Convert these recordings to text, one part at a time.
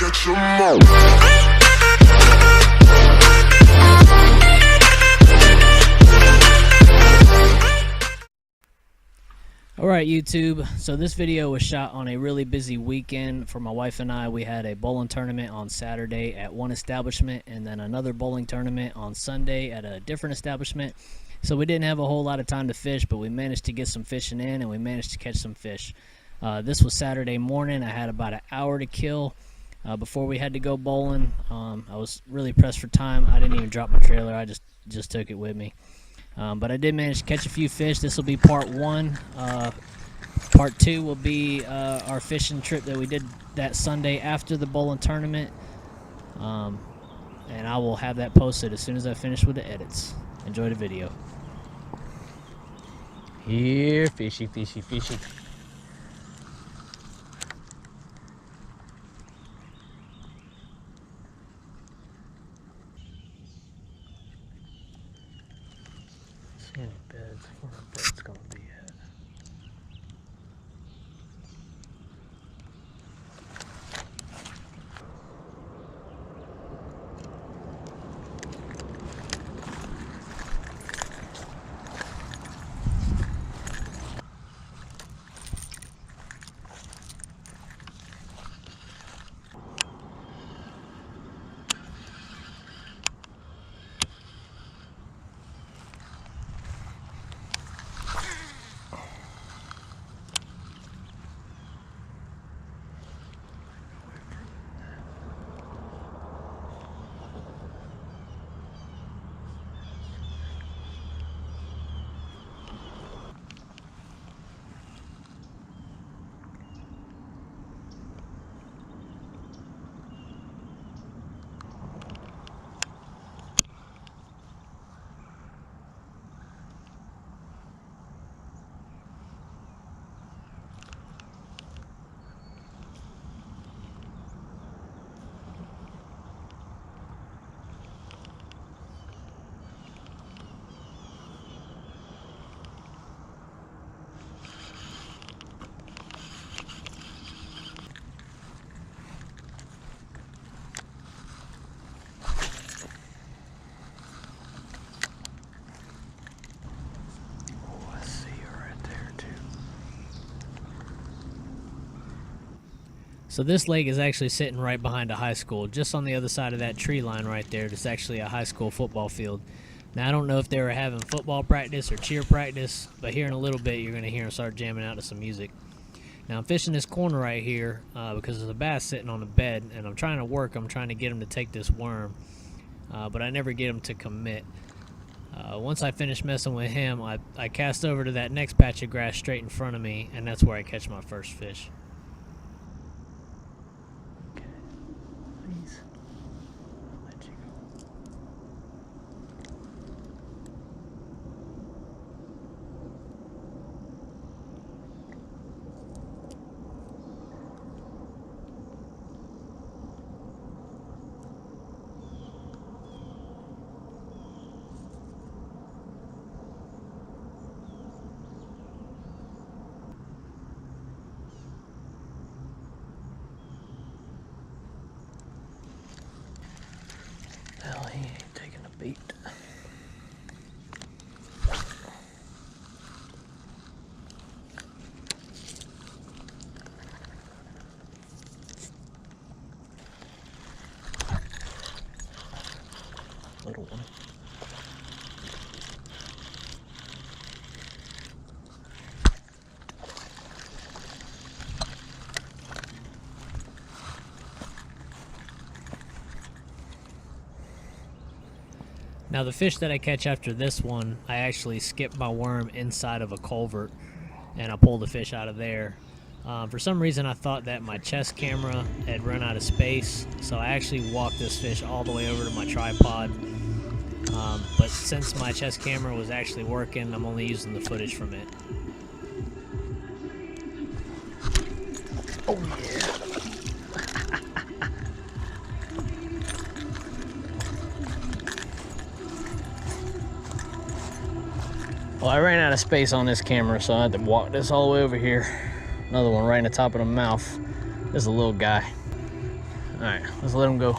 catch 'em all. Alright YouTube, so this video was shot on a really busy weekend for my wife and I. We had a bowling tournament on Saturday at one establishment and then another bowling tournament on Sunday at a different establishment. So we didn't have a whole lot of time to fish, but we managed to get some fishing in and we managed to catch some fish. This was Saturday morning. I had about an hour to kill before we had to go bowling. I was really pressed for time. I didn't even drop my trailer. I just took it with me. But I did manage to catch a few fish. This will be part one. Part two will be our fishing trip that we did that Sunday after the bowling tournament. And I will have that posted as soon as I finish with the edits. Enjoy the video. Here, fishy, fishy, fishy. See any beds? Where the bed's gonna be at? So this lake is actually sitting right behind a high school. Just on the other side of that tree line right there, there's actually a high school football field. Now, I don't know if they were having football practice or cheer practice, but here in a little bit, you're going to hear them start jamming out to some music. Now, I'm fishing this corner right here because there's a bass sitting on the bed, and I'm trying to work. I'm trying to get him to take this worm, but I never get him to commit. Once I finish messing with him, I cast over to that next patch of grass straight in front of me, and that's where I catch my first fish. Please. I'll let you go. Hell, he ain't taking a beat. Little one. Now the fish that I catch after this one, I actually skip my worm inside of a culvert and I pull the fish out of there. For some reason I thought that my chest camera had run out of space, so I actually walked this fish all the way over to my tripod. But since my chest camera was actually working, I'm only using the footage from it. Oh yeah. Well, I ran out of space on this camera, so I had to walk this all the way over here. Another one right in the top of the mouth. This is a little guy. Alright, let's let them go.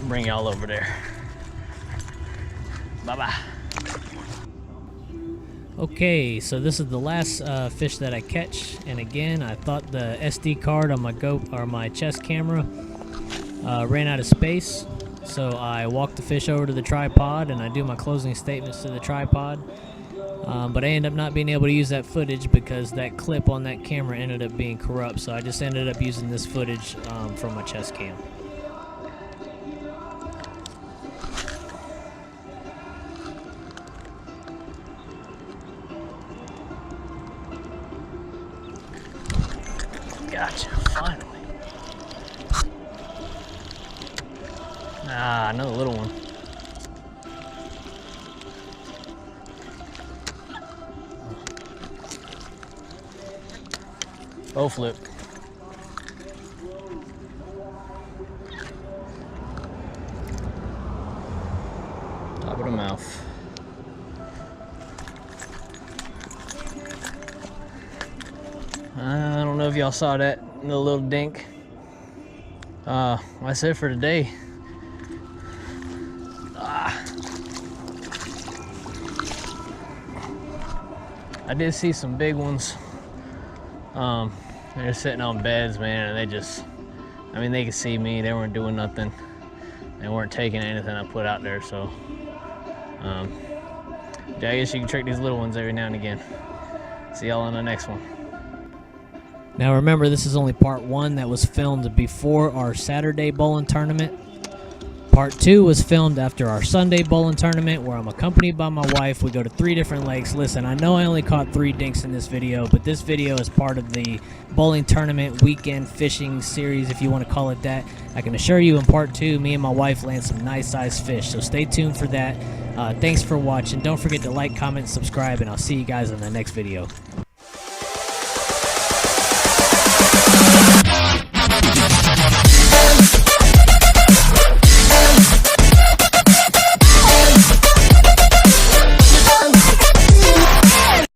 Bring y'all over there. Bye-bye. Okay, so this is the last fish that I catch, and again, I thought the SD card on my chest camera ran out of space, so I walk the fish over to the tripod and I do my closing statements to the tripod. But I ended up not being able to use that footage because that clip on that camera ended up being corrupt, so I just ended up using this footage from my chest cam. Gotcha, finally. Ah, another little one. Oh, flip. Top of the mouth. I don't know if y'all saw that little dink. That's it for today. I did see some big ones. They're sitting on beds, man, and they just, I mean, they could see me. They weren't doing nothing. They weren't taking anything I put out there, so yeah, I guess you can trick these little ones every now and again. See y'all on the next one. Now remember, this is only part 1 that was filmed before our Saturday bowling tournament. Part 2 was filmed after our Sunday bowling tournament, where I'm accompanied by my wife. We go to 3 different lakes. Listen, I know I only caught 3 dinks in this video, but this video is part of the bowling tournament weekend fishing series, if you want to call it that. I can assure you in part 2, me and my wife land some nice sized fish, so stay tuned for that. Thanks for watching. Don't forget to like, comment, subscribe, and I'll see you guys in the next video.